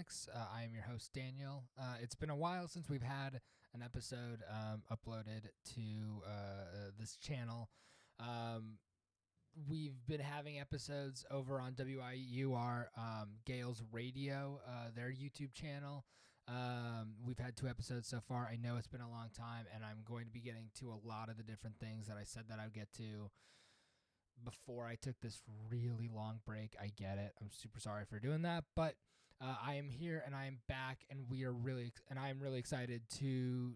Fanatics. I am your host, Daniel. It's been a while since we've had an episode uploaded to this channel. We've been having episodes over on WIUR Gales Radio, their YouTube channel. We've had 2 episodes so far. I know it's been a long time, and I'm going to be getting to a lot of the different things that I said that I would get to before I took this really long break. I get it. I'm super sorry for doing that, but I am here and I am back, and I am really excited to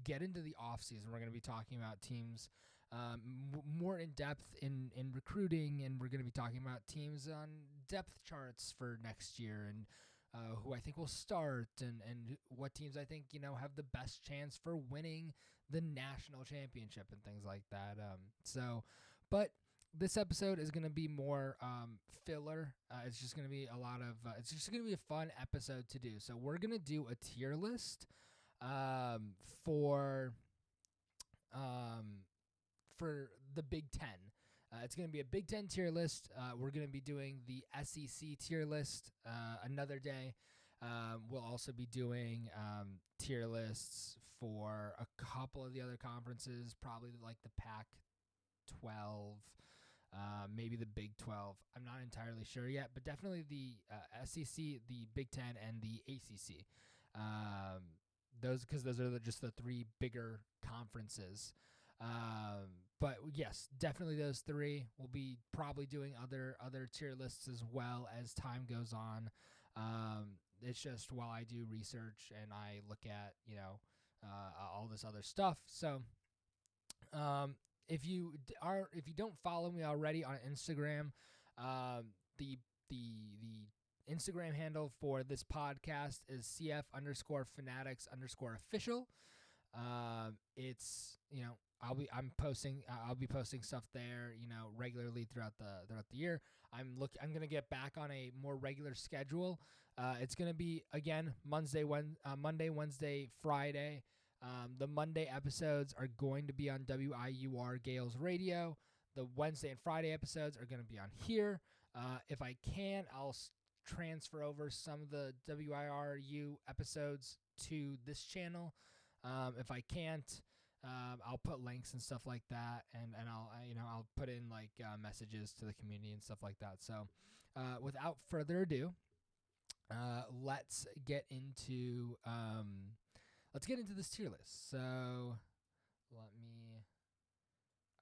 get into the off season. We're going to be talking about teams more in depth in recruiting, and we're going to be talking about teams on depth charts for next year, and who I think will start, and what teams I think have the best chance for winning the national championship and things like that. But this episode is going to be more filler. It's just going to be it's just going to be a fun episode to do. So we're going to do a tier list for the Big Ten. It's going to be a Big Ten tier list. We're going to be doing the SEC tier list another day. We'll also be doing tier lists for a couple of the other conferences, probably like the Pac-12, maybe the Big 12. I'm not entirely sure yet, but definitely the SEC, the Big Ten, and the ACC. Those are just the 3 bigger conferences. But yes, definitely those 3. We'll be probably doing other tier lists as well as time goes on. It's just while I do research and I look at all this other stuff. So if you don't follow me already on Instagram, the Instagram handle for this podcast is CF_fanatics_official. It's I'll be posting stuff there, regularly throughout the year. I'm going to get back on a more regular schedule. It's going to be again Monday, Wednesday, Friday. The Monday episodes are going to be on WIUR Gales Radio. The Wednesday and Friday episodes are going to be on here. If I can, I'll transfer over some of the WIRU episodes to this channel. If I can't, I'll put links and stuff like that, and I'll put in like messages to the community and stuff like that. So, without further ado, let's get into this tier list. So, all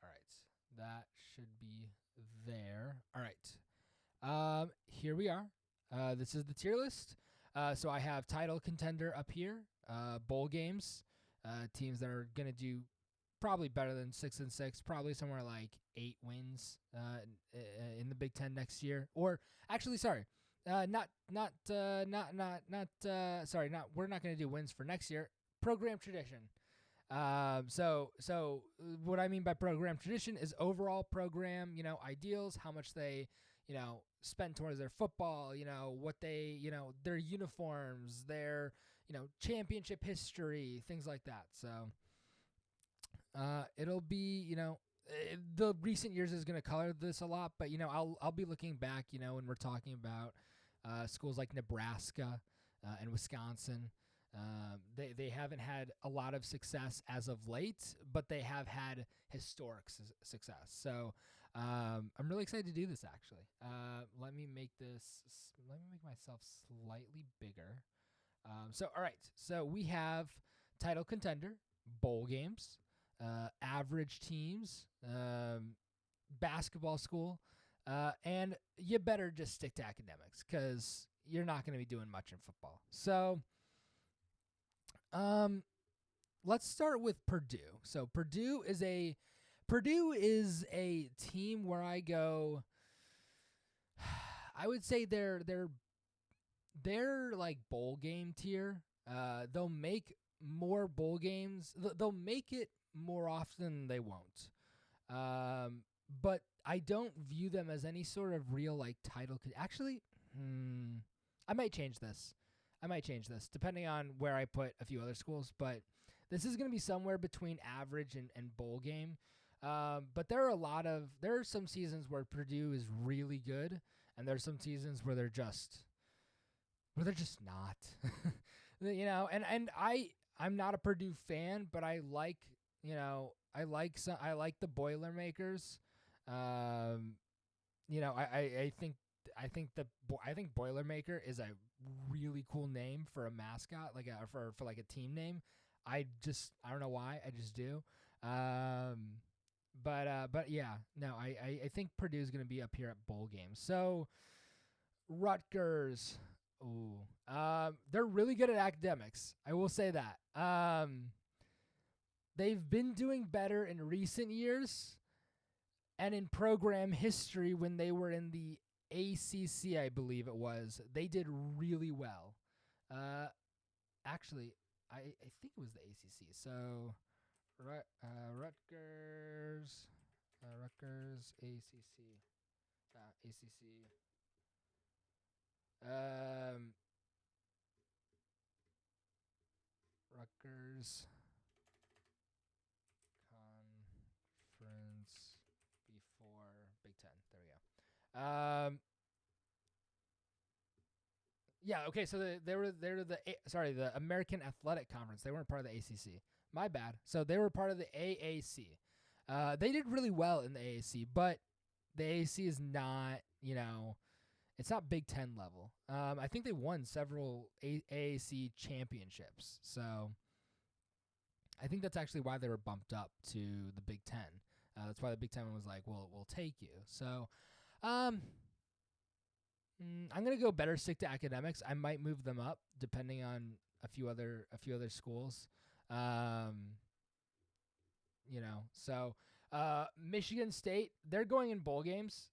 right, that should be there. All right, here we are. This is the tier list. So I have title contender up here, bowl games. Teams that are going to do probably better than 6-6, probably somewhere like 8 wins in the Big Ten next year. Or actually, sorry, we're not going to do wins for next year. Program tradition. So what I mean by program tradition is overall program, ideals, how much they, spend towards their football, what they, their uniforms, their, championship history, things like that. So, it'll be, the recent years is going to color this a lot, but, I'll be looking back, when we're talking about, schools like Nebraska, and Wisconsin. They haven't had a lot of success as of late, but they have had historic success. So, I'm really excited to do this actually. Let me make myself slightly bigger. All right. So we have title contender, bowl games, average teams, basketball school, and you better just stick to academics because you're not going to be doing much in football. So, let's start with Purdue. So Purdue is a team where I go. I would say they're like bowl game tier. They'll make more bowl games. They'll make it more often than they won't. But I don't view them as any sort of real like title. Actually, I might change this. Depending on where I put a few other schools. But this is going to be somewhere between average and bowl game. But there are some seasons where Purdue is really good, and there's some seasons where they're just But they're just not. And I'm not a Purdue fan, but I like, I like the Boilermakers. Um, I think I think Boilermaker is a really cool name for a mascot, like for like a team name. I don't know why, I just do. Um, but yeah, no, I think Purdue's gonna be up here at bowl games. So Rutgers, ooh, they're really good at academics. I will say that. They've been doing better in recent years and in program history when they were in the ACC, I believe it was. They did really well. Uh, actually, I think it was the ACC. So, Rutgers, Rutgers, ACC, ACC. Um, Rutgers conference before Big Ten. There we go. Yeah. Okay. So they were the American Athletic Conference. They weren't part of the ACC. My bad. So they were part of the AAC. They did really well in the AAC, but the AAC is not, it's not Big Ten level. I think they won several AAC championships. So I think that's actually why they were bumped up to the Big Ten. That's why the Big Ten was like, "Well, we'll take you." So, um, I'm gonna go better stick to academics. I might move them up depending on a few other schools. Um, so Michigan State, they're going in bowl games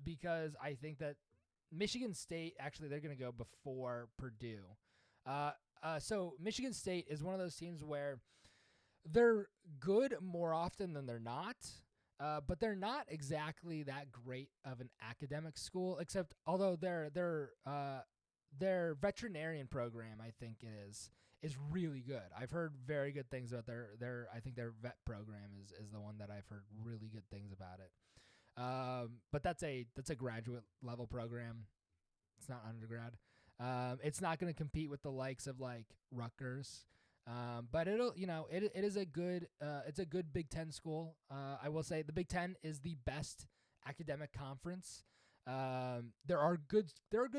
because I think that Michigan State, actually, they're going to go before Purdue. So Michigan State is one of those teams where they're good more often than they're not, but they're not exactly that great of an academic school. Except, although their veterinarian program, I think it is really good. I've heard very good things about their. I think their vet program is the one that I've heard really good things about it. But that's a graduate level program. It's not undergrad. It's not going to compete with the likes of like Rutgers. But it is a good it's a good Big Ten school. I will say the Big Ten is the best academic conference. There are good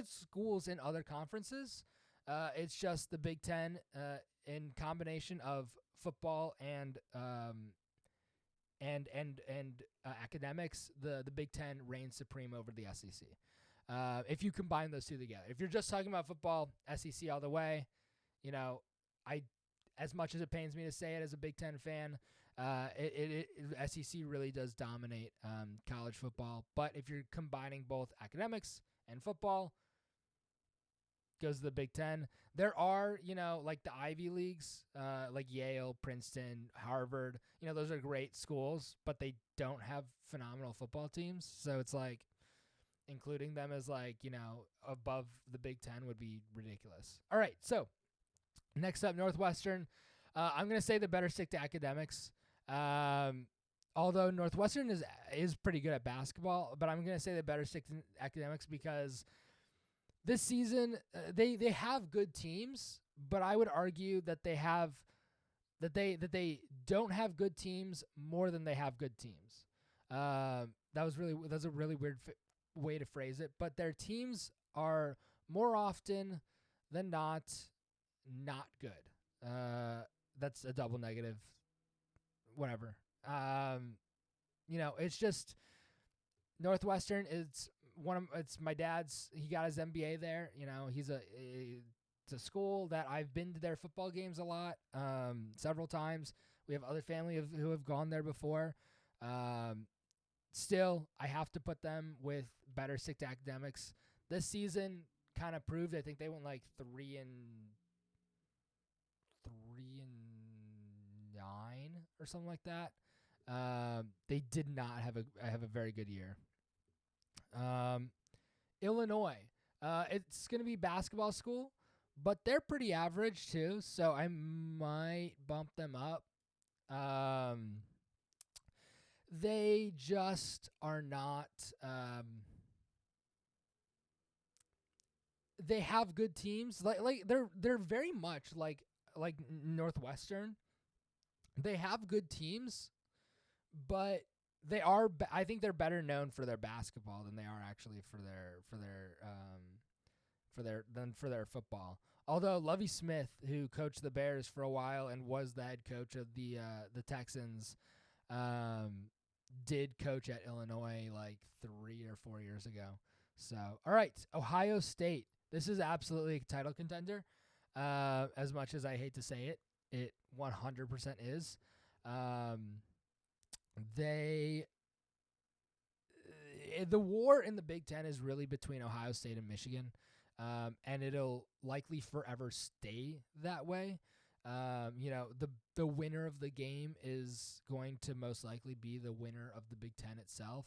schools in other conferences. It's just the Big Ten in combination of football and academics. The Big Ten reigns supreme over the SEC. If you combine those two together, if you're just talking about football, SEC all the way. I as much as it pains me to say it as a Big Ten fan, SEC really does dominate college football. But if you're combining both academics and football, goes to the Big Ten. There are, like the Ivy Leagues, like Yale, Princeton, Harvard. Those are great schools, but they don't have phenomenal football teams. So it's like including them as like, above the Big Ten would be ridiculous. All right, so next up, Northwestern. I'm going to say the better stick to academics. Although Northwestern is pretty good at basketball, but I'm going to say the better stick to academics because this season they have good teams, but I would argue that they don't have good teams more than they have good teams. That's a really weird way to phrase it, but their teams are more often than not good. That's a double negative. Whatever. It's just Northwestern. It's my dad's. He got his MBA there. It's a school that I've been to their football games a lot, several times. We have other family who have gone there before. Still, I have to put them with better stick to academics. This season kind of proved. I think they went like 3-9 or something like that. They did not have a very good year. Illinois. It's going to be basketball school, but they're pretty average too, so I might bump them up. They just are not they have good teams. Like they're very much like Northwestern. They have good teams, but they are. I think they're better known for their basketball than they are actually for their football. Although Lovie Smith, who coached the Bears for a while and was the head coach of the Texans, did coach at Illinois like 3 or 4 years ago. So, all right, Ohio State. This is absolutely a title contender. As much as I hate to say it, it 100% is. They the war in the Big Ten is really between Ohio State and Michigan, and it'll likely forever stay that way. The winner of the game is going to most likely be the winner of the Big Ten itself.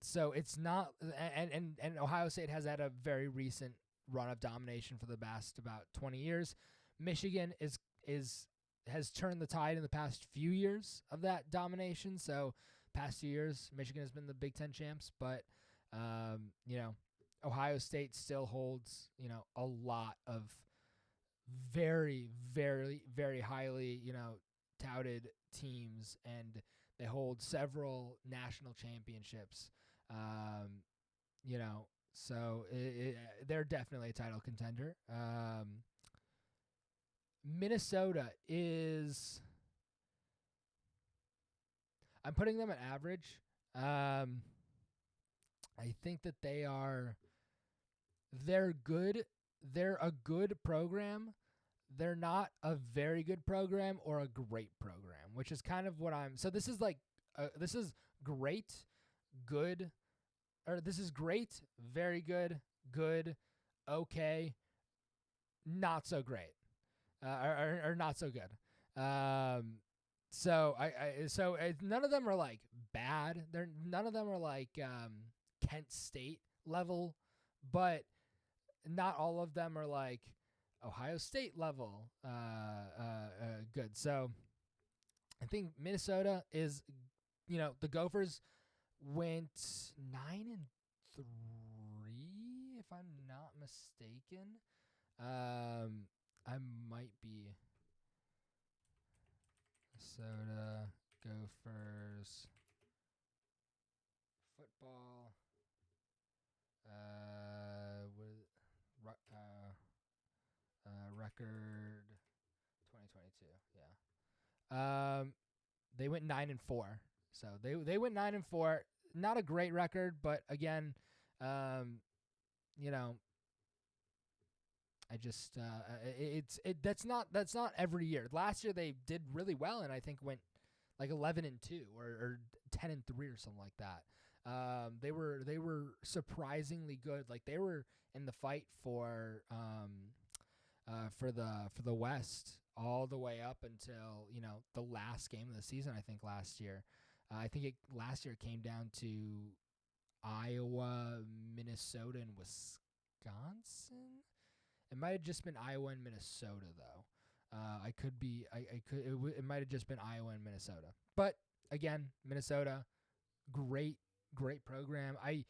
So it's not, and Ohio State has had a very recent run of domination for the past about 20 years. Michigan has turned the tide in the past few years of that domination. So past 2 years, Michigan has been the Big Ten champs, but Ohio State still holds a lot of very, very, very highly touted teams, and they hold several national championships. So they're definitely a title contender. Minnesota is. I'm putting them at average. I think that they're good. They're a good program. They're not a very good program or a great program, which is kind of what I'm. So this is this is great, good, or this is great, very good, good, okay, not so great, or not so good. So none of them are like bad. None of them are like Kent State level, but not all of them are like Ohio State level good. So I think Minnesota is, the Gophers went 9-3, if I'm not mistaken. I might be. Minnesota Gophers football. Record 2022. Yeah. They went 9-4. So they went 9-4. Not a great record, but again, I just that's not every year. Last year they did really well, and I think went like 11-2 or 10-3 or something like that. They were surprisingly good. Like they were in the fight for the West all the way up until the last game of the season. I think last year. I think last year it came down to Iowa, Minnesota, and Wisconsin. It might have just been Iowa and Minnesota, though. I could be. It might have just been Iowa and Minnesota. But again, Minnesota, great program. I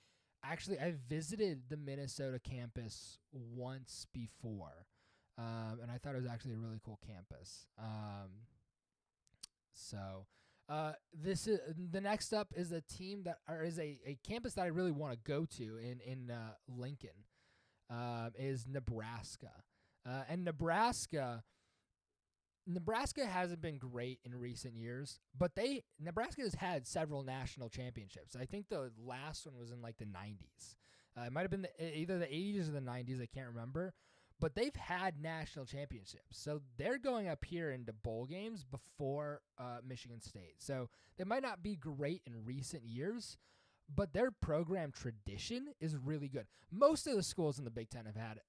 visited the Minnesota campus once before, and I thought it was actually a really cool campus. This is the next up is a team is a campus that I really want to go to in Lincoln. Is Nebraska. And Nebraska hasn't been great in recent years, but Nebraska has had several national championships. I think the last one was in like the 90s. It might have been either the 80s or the 90s. I can't remember. But they've had national championships. So they're going up here into bowl games before Michigan State. So they might not be great in recent years, but their program tradition is really good. Most of the schools in the Big Ten have had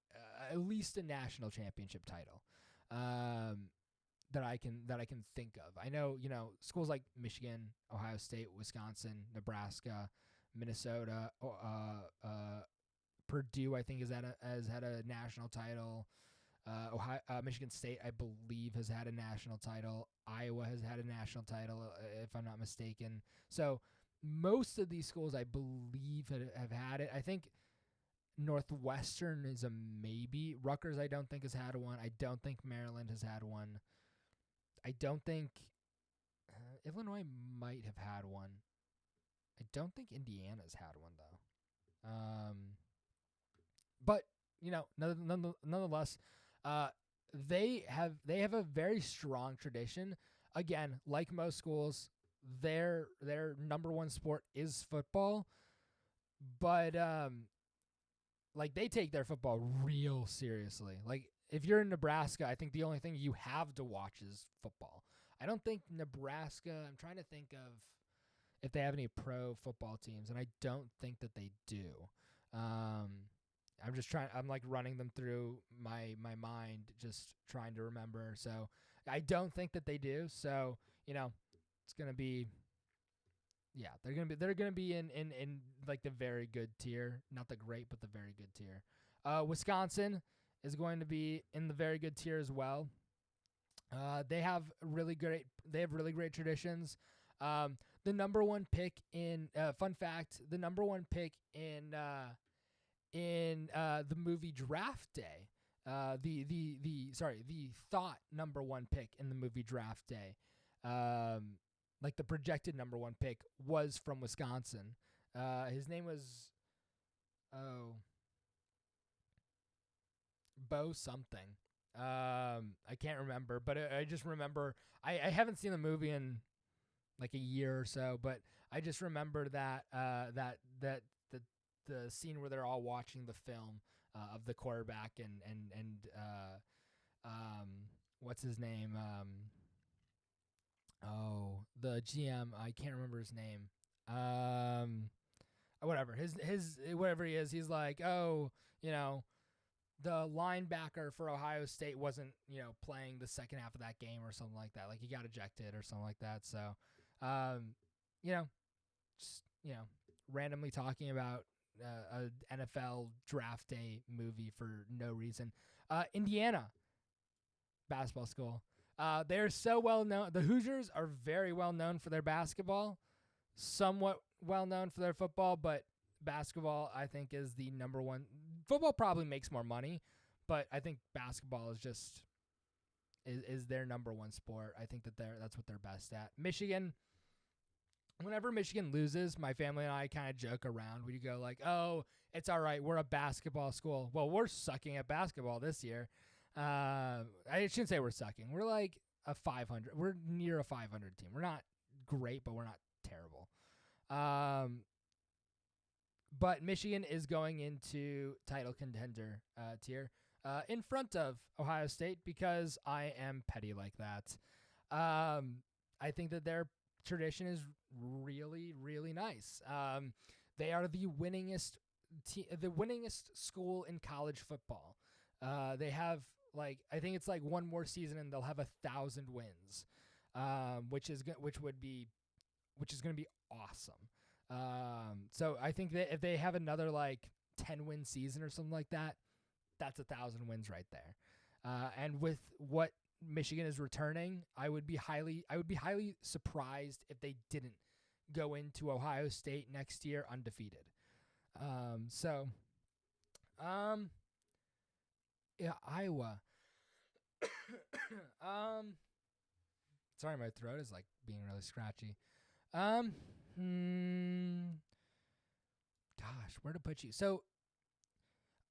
at least a national championship title that I can think of. I know schools like Michigan, Ohio State, Wisconsin, Nebraska, Minnesota, Purdue. I think has had a national title. Michigan State, I believe, has had a national title. Iowa has had a national title, if I'm not mistaken. So most of these schools, I believe, have had it. I think Northwestern is a maybe. Rutgers, I don't think has had one. I don't think Maryland has had one. I don't think Illinois might have had one. I don't think Indiana's had one though. But nonetheless, uh, they have a very strong tradition. Again, like most schools, their number one sport is football, but like they take their football real seriously. Like if you're in Nebraska, I think the only thing you have to watch is football. I don't think Nebraska. I'm trying to think of if they have any pro football teams, and I don't think that they do. I'm just trying. I'm like running them through my mind, just trying to remember. So I don't think that they do. So it's gonna be. Yeah, they're gonna be in like the very good tier, not the great, but the very good tier. Wisconsin is going to be in the very good tier as well. They have really great traditions. The number one pick in fun fact, the number one pick in the movie Draft Day. The thought number one pick in the movie Draft Day. Like the projected number one pick was from Wisconsin. His name was Bo something. I can't remember, but I just remember I haven't seen the movie in like a year or so, but I just remember that the scene where they're all watching the film of the quarterback and what's his name? The GM, I can't remember his name. Whatever his whatever he is, he's like, the linebacker for Ohio State wasn't, playing the second half of that game or something like that. Like he got ejected or something like that. So, just, randomly talking about a NFL draft day movie for no reason. Indiana basketball school. They're so well known. The Hoosiers are very well known for their basketball, somewhat well known for their football, but basketball, I think, is the number one. Football probably makes more money, but I think basketball is just is their number one sport. I think that's what they're best at. Michigan, whenever Michigan loses, my family and I kind of joke around. We go like, "Oh, it's all right. We're a basketball school." Well, we're sucking at basketball this year. I shouldn't say we're sucking. We're like a 500. We're near a 500 team. We're not great, but we're not terrible. But Michigan is going into title contender tier in front of Ohio State because I am petty like that. I think that their tradition is really, really nice. They are the winningest school in college football. They have I think it's like one more season and they'll have 1,000 wins, which is going to be awesome. So I think that if they have another 10-win season or something like that, that's 1,000 wins right there. And with what Michigan is returning, I would be highly surprised if they didn't go into Ohio State next year undefeated. Yeah, Iowa. Sorry, my throat is being really scratchy. Gosh, where to put you? So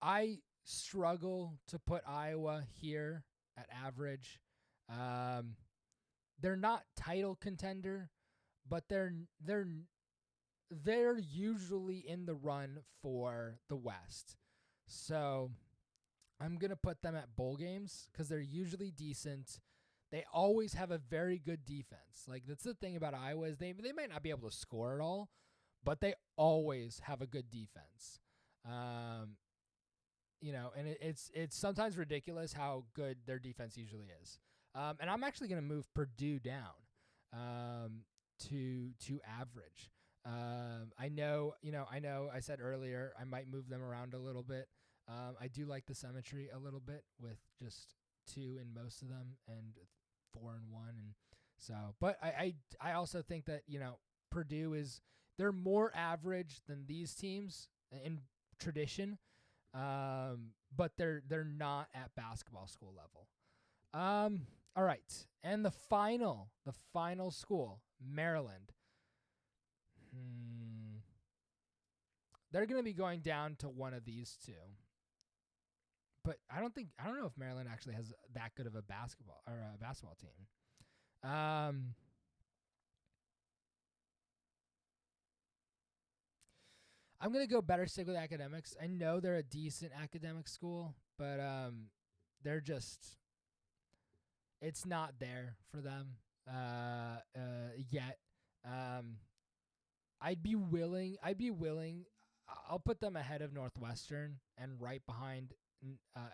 I struggle to put Iowa here at average. They're not title contender, but they're usually in the run for the West. So I'm going to put them at bowl games because they're usually decent. They always have a very good defense. That's the thing about Iowa is they might not be able to score at all, but they always have a good defense. And it's sometimes ridiculous how good their defense usually is. And I'm actually going to move Purdue down to average. I know I said earlier I might move them around a little bit. I do like the symmetry a little bit with just 2 in most of them and 4 and 1, and so. But I also think that Purdue they're more average than these teams in tradition, But they're not at basketball school level. All right, and the final school, Maryland. They're going to be going down to one of these two. But I don't know if Maryland actually has that good of a basketball team. I'm gonna go better stick with academics. I know they're a decent academic school, but they're just it's not there for them yet. I'd be willing. I'll put them ahead of Northwestern and right behind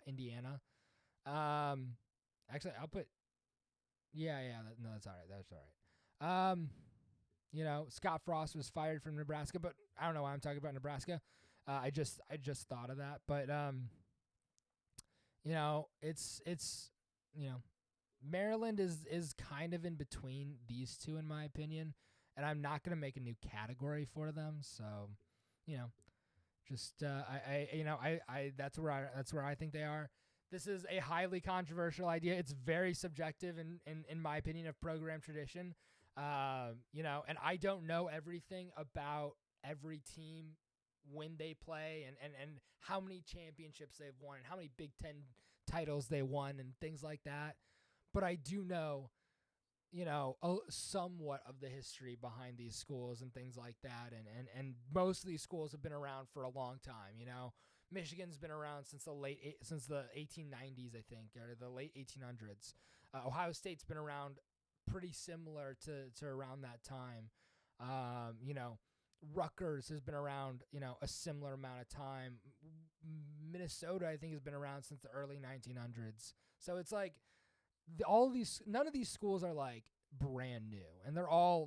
Indiana. Actually, I'll put. Yeah. No, that's all right. That's all right. Scott Frost was fired from Nebraska, but I don't know why I'm talking about Nebraska. I just thought of that, but it's Maryland is kind of in between these two in my opinion, and I'm not gonna make a new category for them. So, just that's where I think they are. This is a highly controversial idea. It's very subjective in my opinion of program tradition. And I don't know everything about every team when they play and how many championships they've won and how many Big Ten titles they won and things like that. But I do know, somewhat of the history behind these schools and things like that. And most of these schools have been around for a long time. Michigan's been around since the 1890s, I think, or the late 1800s. Ohio State's been around pretty similar to around that time. Rutgers has been around, a similar amount of time. Minnesota, I think, has been around since the early 1900s. So it's like none of these schools are like brand new, and they're all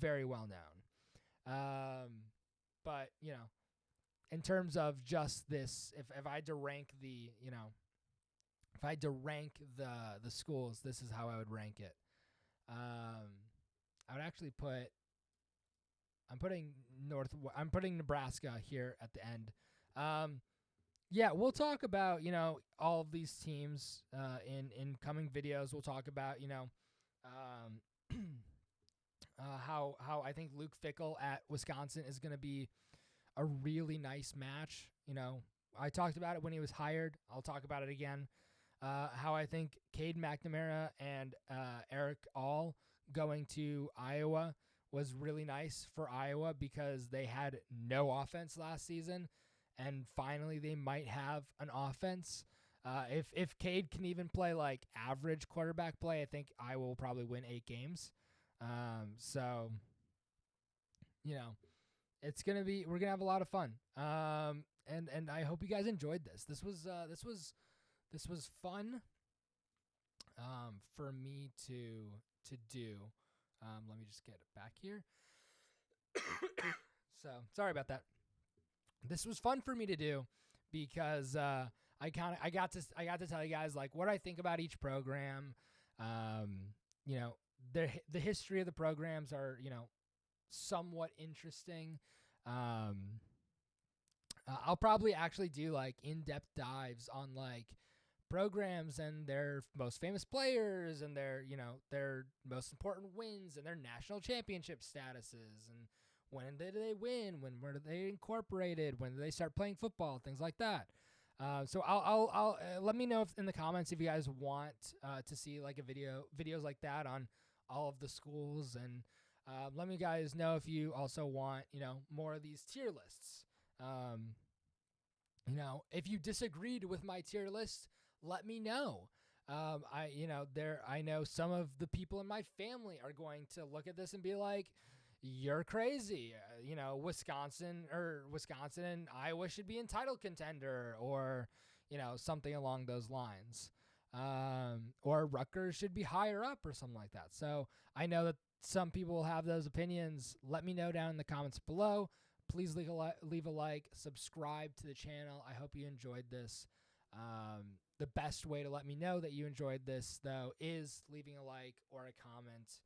very well known. But in terms of just this, if I had to rank the schools, this is how I would rank it. I would actually I'm putting Nebraska here at the end. We'll talk about, all of these teams in coming videos. We'll talk about, how I think Luke Fickell at Wisconsin is going to be a really nice match. I talked about it when he was hired. I'll talk about it again. How I think Cade McNamara and Eric All going to Iowa was really nice for Iowa because they had no offense last season, and finally they might have an offense. If Cade can even play like average quarterback play, I think Iowa will probably win 8 games. We're gonna have a lot of fun. And I hope you guys enjoyed this. This was fun for me to do. Let me just get it back here. So sorry about that. This was fun for me to do because I got to tell you guys like what I think about each program. The history of the programs are somewhat interesting. I'll probably actually do like in-depth dives on like programs and their most famous players and their most important wins and their national championship statuses and when did they win, when were they incorporated, when did they start playing football, things like that. So I'll let me know in the comments if you guys want to see like videos like that on all of the schools, and let me guys know if you also want more of these tier lists. If you disagreed with my tier list, let me know. I know some of the people in my family are going to look at this and be like, you're crazy. Wisconsin and Iowa should be in title contender, or, something along those lines. Or Rutgers should be higher up or something like that. So I know that some people will have those opinions. Let me know down in the comments below. Please leave a like, subscribe to the channel. I hope you enjoyed this. The best way to let me know that you enjoyed this, though, is leaving a like or a comment.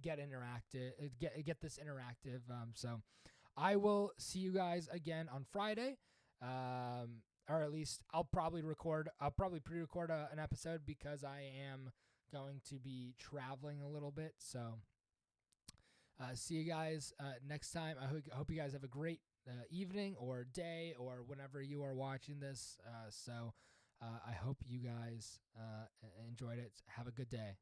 Get this interactive. So I will see you guys again on Friday. or at least I'll probably pre-record an episode because I am going to be traveling a little bit. So see you guys next time. Hope you guys have a great evening or day or whenever you are watching this. I hope you guys enjoyed it. Have a good day.